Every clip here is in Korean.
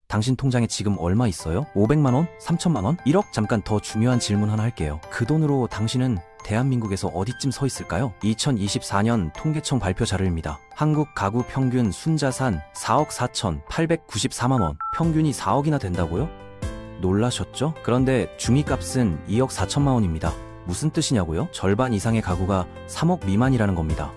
당신 통장에 지금 얼마 있어요? 500만원? 3천만원? 1억? 잠깐 더 중요한 질문 하나 할게요. 그 돈으로 당신은 대한민국에서 어디쯤 서 있을까요? 2024년 통계청 발표 자료입니다. 한국 가구 평균 순자산 4억 4,894만원. 평균이 4억이나 된다고요? 놀라셨죠? 그런데 중위값은 2억 4천만원입니다. 무슨 뜻이냐고요? 절반 이상의 가구가 3억 미만이라는 겁니다.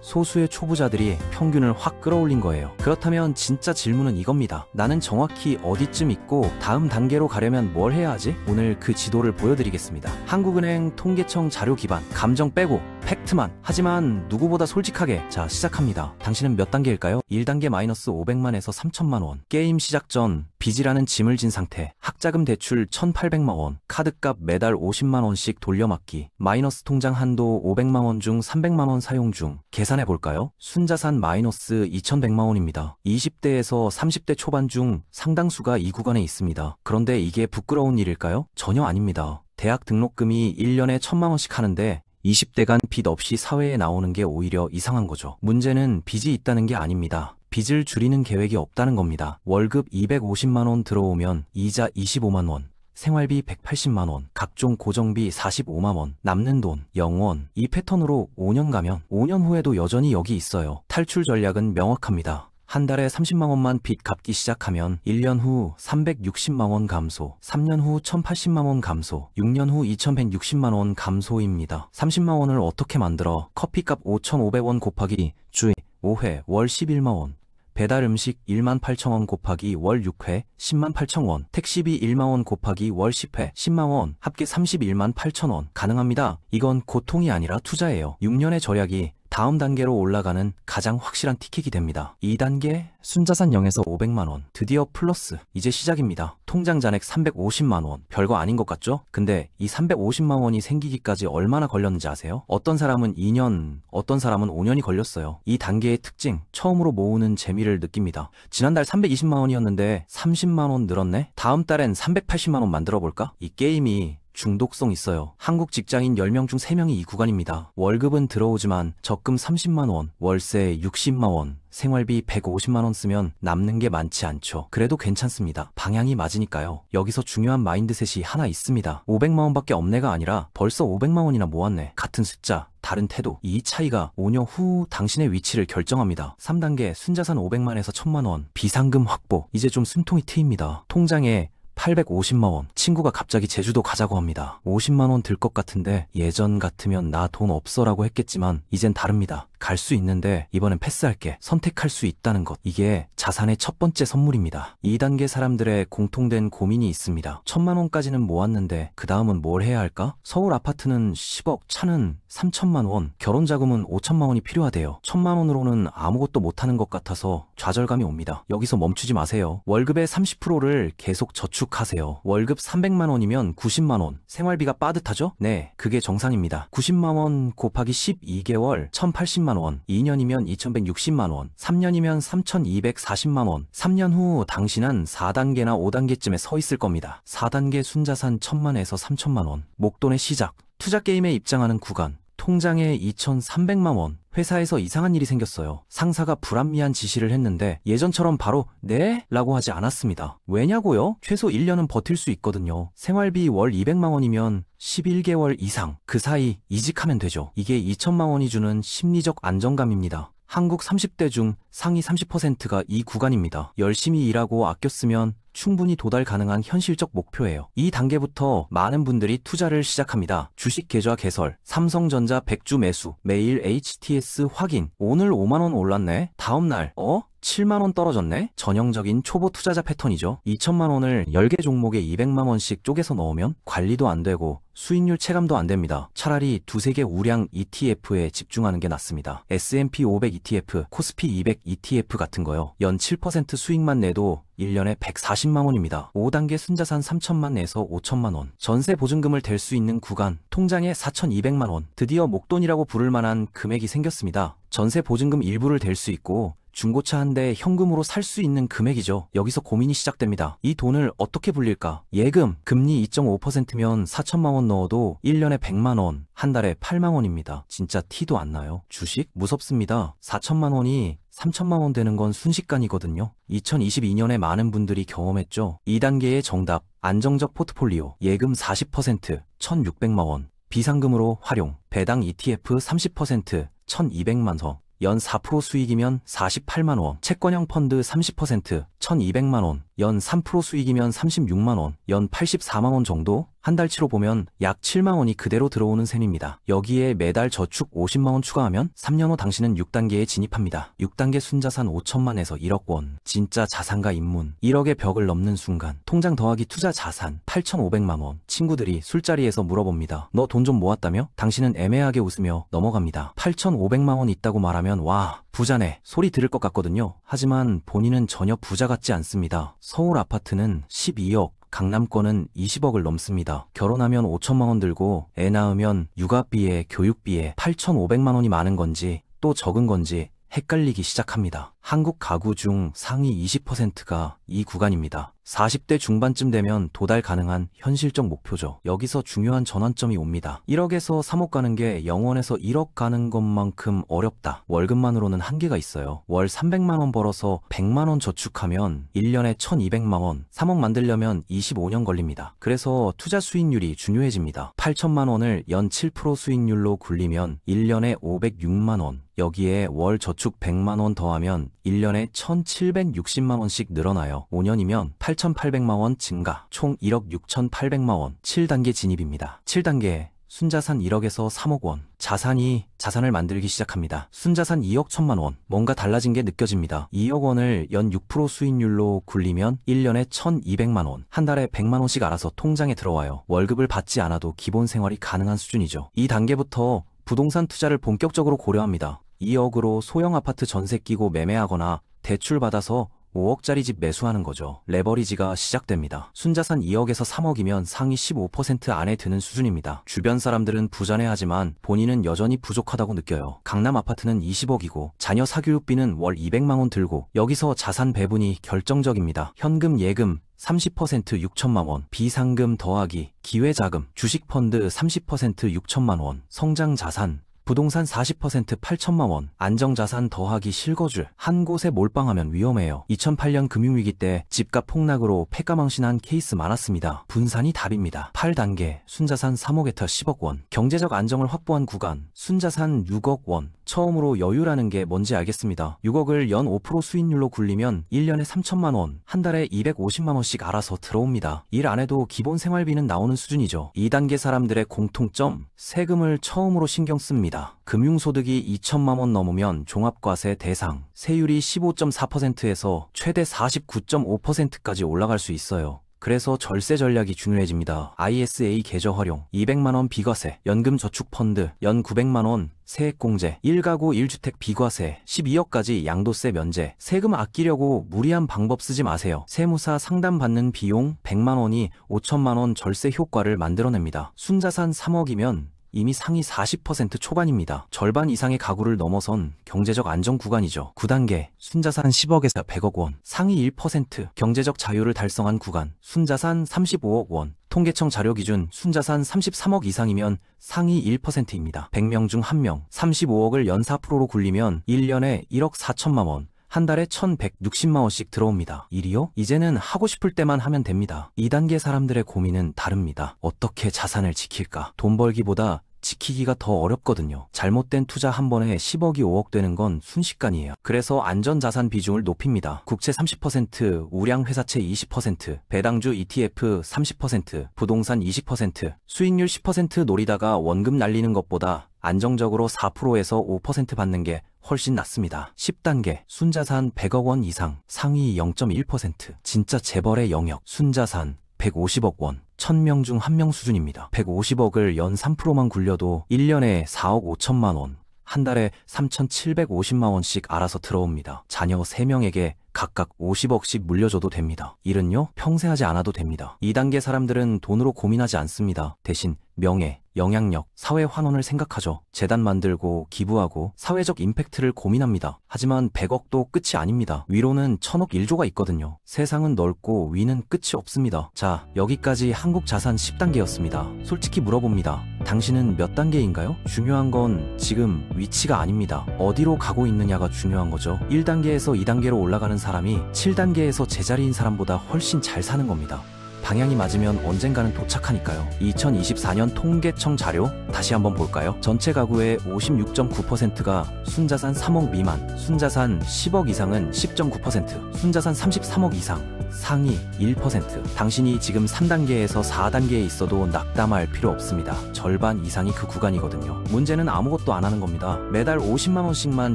소수의 초부자들이 평균을 확 끌어올린 거예요. 그렇다면 진짜 질문은 이겁니다. 나는 정확히 어디쯤 있고 다음 단계로 가려면 뭘 해야 하지? 오늘 그 지도를 보여드리겠습니다. 한국은행 통계청 자료 기반, 감정 빼고 팩트만. 하지만 누구보다 솔직하게. 자, 시작합니다. 당신은 몇 단계일까요? 1단계 마이너스 500만에서 3천만원. 게임 시작 전 빚이라는 짐을 진 상태. 학자금 대출 1,800만원. 카드값 매달 50만원씩 돌려막기. 마이너스 통장 한도 500만원 중 300만원 사용 중. 계산해볼까요? 순자산 마이너스 2,100만원입니다. 20대에서 30대 초반 중 상당수가 이 구간에 있습니다. 그런데 이게 부끄러운 일일까요? 전혀 아닙니다. 대학 등록금이 1년에 1,000만원씩 하는데 20대간 빚 없이 사회에 나오는 게 오히려 이상한 거죠. 문제는 빚이 있다는 게 아닙니다. 빚을 줄이는 계획이 없다는 겁니다. 월급 250만원 들어오면 이자 25만원, 생활비 180만원, 각종 고정비 45만원, 남는 돈 0원. 이 패턴으로 5년 가면 5년 후에도 여전히 여기 있어요. 탈출 전략은 명확합니다. 한 달에 30만원만 빚 갚기 시작하면 1년 후 360만원 감소, 3년 후 1080만원 감소, 6년 후 2160만원 감소입니다. 30만원을 어떻게 만들어? 커피값 5,500원 곱하기 주 5회 월 11만원, 배달 음식 18,000원 곱하기 월 6회 108,000원, 택시비 1만원 곱하기 월 10회 10만원, 합계 31,800,000원. 가능합니다. 이건 고통이 아니라 투자예요. 6년의 절약이 다음 단계로 올라가는 가장 확실한 티켓이 됩니다. 2단계 순자산 0에서 500만원. 드디어 플러스. 이제 시작입니다. 통장 잔액 350만원. 별거 아닌 것 같죠? 근데 이 350만원이 생기기까지 얼마나 걸렸는지 아세요? 어떤 사람은 2년, 어떤 사람은 5년이 걸렸어요. 이 단계의 특징, 처음으로 모으는 재미를 느낍니다. 지난달 320만원이었는데 30만원 늘었네? 다음 달엔 380만원 만들어볼까? 이 게임이 중독성 있어요. 한국 직장인 10명 중 3명이 이 구간입니다. 월급은 들어오지만 적금 30만원, 월세 60만원, 생활비 150만원 쓰면 남는 게 많지 않죠. 그래도 괜찮습니다. 방향이 맞으니까요. 여기서 중요한 마인드셋이 하나 있습니다. 500만원밖에 없네가 아니라 벌써 500만원이나 모았네. 같은 숫자, 다른 태도. 이 차이가 5년 후 당신의 위치를 결정합니다. 3단계 순자산 500만에서 1000만원. 비상금 확보. 이제 좀 숨통이 트입니다. 통장에 850만원. 친구가 갑자기 제주도 가자고 합니다. 50만원 들 것 같은데 예전 같으면 나 돈 없어 라고 했겠지만 이젠 다릅니다. 갈 수 있는데 이번엔 패스할게. 선택할 수 있다는 것. 이게 자산의 첫 번째 선물입니다. 2단계 사람들의 공통된 고민이 있습니다. 1,000만원까지는 모았는데 그 다음은 뭘 해야 할까? 서울 아파트는 10억, 차는 3천만원, 결혼자금은 5천만원이 필요하대요. 1,000만원으로는 아무것도 못하는 것 같아서 좌절감이 옵니다. 여기서 멈추지 마세요. 월급의 30%를 계속 저축하세요. 월급 300만원이면 90만원. 생활비가 빠듯하죠? 네, 그게 정상입니다. 90만원 곱하기 12개월 1,080만원. 2년이면 2,160만원. 3년이면 3,240만원. 3년 후 당신은 4단계나 5단계쯤에 서 있을 겁니다. 4단계 순자산 1,000만에서 3,000만원. 목돈의 시작. 투자 게임에 입장하는 구간. 통장에 2,300만원. 회사에서 이상한 일이 생겼어요. 상사가 불합리한 지시를 했는데 예전처럼 바로 네? 라고 하지 않았습니다. 왜냐고요? 최소 1년은 버틸 수 있거든요. 생활비 월 200만원이면 11개월 이상. 그 사이 이직하면 되죠. 이게 2천만원이 주는 심리적 안정감입니다. 한국 30대 중 상위 30%가 이 구간입니다. 열심히 일하고 아껴 쓰면 충분히 도달 가능한 현실적 목표예요. 이 단계부터 많은 분들이 투자를 시작합니다. 주식 계좌 개설, 삼성전자 100주 매수, 매일 HTS 확인. 오늘 5만원 올랐네? 다음날 7만원 떨어졌네? 전형적인 초보 투자자 패턴이죠. 2천만원을 10개 종목에 200만원씩 쪼개서 넣으면 관리도 안 되고 수익률 체감도 안 됩니다. 차라리 두세 개 우량 ETF에 집중하는 게 낫습니다. S&P 500 ETF, 코스피 200 ETF 같은 거요. 연 7% 수익만 내도 1년에 140만원입니다. 5단계 순자산 3천만 내에서 5천만원. 전세 보증금을 댈 수 있는 구간. 통장에 4,200만원. 드디어 목돈이라고 부를 만한 금액이 생겼습니다. 전세 보증금 일부를 댈 수 있고 중고차 한 대 현금으로 살 수 있는 금액이죠. 여기서 고민이 시작됩니다. 이 돈을 어떻게 불릴까? 예금, 금리 2.5%면 4천만원 넣어도 1년에 100만원, 한 달에 8만원입니다. 진짜 티도 안 나요. 주식? 무섭습니다. 4천만원이 3천만 원 되는 건 순식간이거든요. 2022년에 많은 분들이 경험했죠. 2단계의 정답, 안정적 포트폴리오, 예금 40%, 1,600만 원, 비상금으로 활용, 배당 ETF 30%, 1,200만 원, 연 4% 수익이면 48만 원, 채권형 펀드 30%, 1,200만 원, 연 3% 수익이면 36만 원, 연 84만 원 정도? 한 달치로 보면 약 7만 원이 그대로 들어오는 셈입니다. 여기에 매달 저축 50만 원 추가하면 3년 후 당신은 6단계에 진입합니다. 6단계 순자산 5천만에서 1억 원, 진짜 자산가 입문, 1억의 벽을 넘는 순간 통장 더하기 투자 자산 8,500만 원. 친구들이 술자리에서 물어봅니다. 너 돈 좀 모았다며? 당신은 애매하게 웃으며 넘어갑니다. 8,500만 원 있다고 말하면 와, 부자네 소리 들을 것 같거든요. 하지만 본인은 전혀 부자 같지 않습니다. 서울 아파트는 12억, 강남권은 20억을 넘습니다. 결혼하면 5천만 원 들고 애 낳으면 육아비에 교육비에 8,500만 원이 많은 건지 또 적은 건지 헷갈리기 시작합니다. 한국 가구 중 상위 20%가 이 구간입니다. 40대 중반쯤 되면 도달 가능한 현실적 목표죠. 여기서 중요한 전환점이 옵니다. 1억에서 3억 가는 게 0원에서 1억 가는 것만큼 어렵다. 월급만으로는 한계가 있어요. 월 300만 원 벌어서 100만 원 저축하면 1년에 1,200만 원, 3억 만들려면 25년 걸립니다. 그래서 투자 수익률이 중요해집니다. 8천만 원을 연 7% 수익률로 굴리면 1년에 506만 원, 여기에 월 저축 100만 원 더하면 1년에 1,760만 원씩 늘어나요. 5년이면 8,800만 원 증가, 총 1억 6,800만 원. 7단계 진입입니다. 7단계 순자산 1억에서 3억 원. 자산을 만들기 시작합니다. 순자산 2억 1천만 원. 뭔가 달라진 게 느껴집니다. 2억 원을 연 6% 수익률로 굴리면 1년에 1,200만 원. 한 달에 100만 원씩 알아서 통장에 들어와요. 월급을 받지 않아도 기본 생활이 가능한 수준이죠. 이 단계부터 부동산 투자를 본격적으로 고려합니다. 2억으로 소형 아파트 전세 끼고 매매하거나 대출 받아서 5억짜리 집 매수하는 거죠. 레버리지가 시작됩니다. 순자산 2억에서 3억이면 상위 15% 안에 드는 수준입니다. 주변 사람들은 부자네하지만 본인은 여전히 부족하다고 느껴요. 강남 아파트는 20억이고 자녀 사교육비는 월 200만 원 들고 여기서 자산 배분이 결정적입니다. 현금 예금 30% 6천만 원, 비상금 더하기 기회자금, 주식펀드 30% 6천만 원, 성장자산 부동산 40% 8천만 원, 안정자산 더하기 실거주. 한 곳에 몰빵하면 위험해요. 2008년 금융위기 때 집값 폭락으로 패가망신한 케이스 많았습니다. 분산이 답입니다. 8단계 순자산 3억에서 10억 원. 경제적 안정을 확보한 구간. 순자산 6억 원. 처음으로 여유라는 게 뭔지 알겠습니다. 6억을 연 5% 수익률로 굴리면 1년에 3천만 원, 한 달에 250만 원씩 알아서 들어옵니다. 일 안 해도 기본 생활비는 나오는 수준이죠. 2단계 사람들의 공통점, 세금을 처음으로 신경 씁니다. 금융소득이 2천만 원 넘으면 종합과세 대상, 세율이 15.4%에서 최대 49.5%까지 올라갈 수 있어요. 그래서 절세 전략이 중요해집니다. ISA 계좌 활용, 200만 원 비과세, 연금 저축 펀드, 연 900만 원, 세액공제, 1가구 1주택 비과세, 12억까지 양도세 면제. 세금 아끼려고 무리한 방법 쓰지 마세요. 세무사 상담 받는 비용 100만 원이 5천만 원 절세 효과를 만들어냅니다. 순자산 3억이면 이미 상위 40% 초반입니다. 절반 이상의 가구를 넘어선 경제적 안정 구간이죠. 9단계 순자산 10억에서 100억 원, 상위 1% 경제적 자유를 달성한 구간. 순자산 35억 원, 통계청 자료 기준 순자산 33억 이상이면 상위 1%입니다. 100명 중 1명, 35억을 연 4%로 굴리면 1년에 1억 4천만 원, 한 달에 1,160만 원씩 들어옵니다. 일이요? 이제는 하고 싶을 때만 하면 됩니다. 2단계 사람들의 고민은 다릅니다. 어떻게 자산을 지킬까? 돈 벌기보다 지키기가 더 어렵거든요. 잘못된 투자 한 번에 10억이 5억 되는 건 순식간이에요. 그래서 안전자산 비중을 높입니다. 국채 30%, 우량회사채 20%, 배당주 ETF 30%, 부동산 20%, 수익률 10% 노리다가 원금 날리는 것보다 안정적으로 4%에서 5% 받는 게 훨씬 낫습니다. 10단계 순자산 100억 원 이상, 상위 0.1%, 진짜 재벌의 영역. 순자산 150억 원, 1000명 중 1명 수준입니다. 150억을 연 3%만 굴려도 1년에 4억 5천만 원, 한 달에 3,750만 원씩 알아서 들어옵니다. 자녀 3명에게 각각 50억씩 물려줘도 됩니다. 일은요, 평생 하지 않아도 됩니다. 2단계 사람들은 돈으로 고민하지 않습니다. 대신 명예, 영향력, 사회 환원을 생각하죠. 재단 만들고 기부하고 사회적 임팩트를 고민합니다. 하지만 100억도 끝이 아닙니다. 위로는 1000억 1조가 있거든요. 세상은 넓고 위는 끝이 없습니다. 자, 여기까지 한국 자산 10단계였습니다. 솔직히 물어봅니다. 당신은 몇 단계인가요? 중요한 건 지금 위치가 아닙니다. 어디로 가고 있느냐가 중요한 거죠. 1단계에서 2단계로 올라가는 사람이 7단계에서 제자리인 사람보다 훨씬 잘 사는 겁니다. 방향이 맞으면 언젠가는 도착하니까요. 2024년 통계청 자료 다시 한번 볼까요? 전체 가구의 56.9%가 순자산 3억 미만, 순자산 10억 이상은 10.9%, 순자산 33억 이상 상위 1%. 당신이 지금 3단계에서 4단계에 있어도 낙담할 필요 없습니다. 절반 이상이 그 구간이거든요. 문제는 아무것도 안 하는 겁니다. 매달 50만 원씩만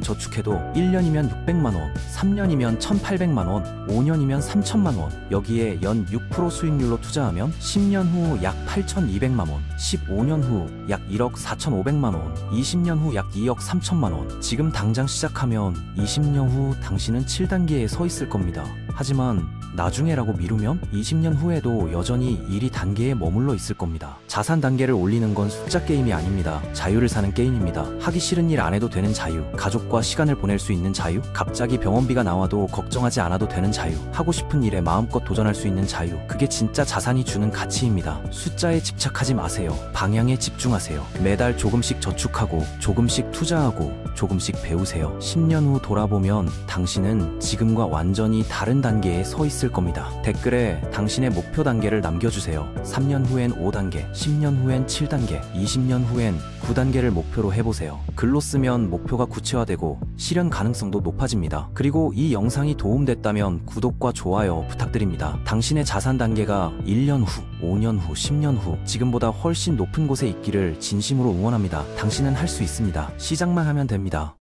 저축해도 1년이면 600만 원, 3년이면 1,800만 원, 5년이면 3천만 원. 여기에 연 6% 수익률로 투자하면 10년 후 약 8,200만 원, 15년 후 약 1억 4,500만 원, 20년 후 약 2억 3천만 원. 지금 당장 시작하면 20년 후 당신은 7단계에 서 있을 겁니다. 하지만 나중에라고 미루면 20년 후에도 여전히 1위 단계에 머물러 있을 겁니다. 자산 단계를 올리는 건 숫자 게임이 아닙니다. 자유를 사는 게임입니다. 하기 싫은 일 안 해도 되는 자유, 가족과 시간을 보낼 수 있는 자유, 갑자기 병원비가 나와도 걱정하지 않아도 되는 자유, 하고 싶은 일에 마음껏 도전할 수 있는 자유. 그게 진짜 자산이 주는 가치입니다. 숫자에 집착하지 마세요. 방향에 집중하세요. 매달 조금씩 저축하고 조금씩 투자하고 조금씩 배우세요. 10년 후 돌아보면 당신은 지금과 완전히 다른 단계에 서 있을 겁니다. 댓글에 당신의 목표 단계를 남겨주세요. 3년 후엔 5단계, 10년 후엔 7단계, 20년 후엔 9단계를 목표로 해보세요. 글로 쓰면 목표가 구체화되고 실현 가능성도 높아집니다. 그리고 이 영상이 도움됐다면 구독과 좋아요 부탁드립니다. 당신의 자산 단계가 1년 후, 5년 후, 10년 후 지금보다 훨씬 높은 곳에 있기를 진심으로 응원합니다. 당신은 할 수 있습니다. 시작만 하면 됩니다.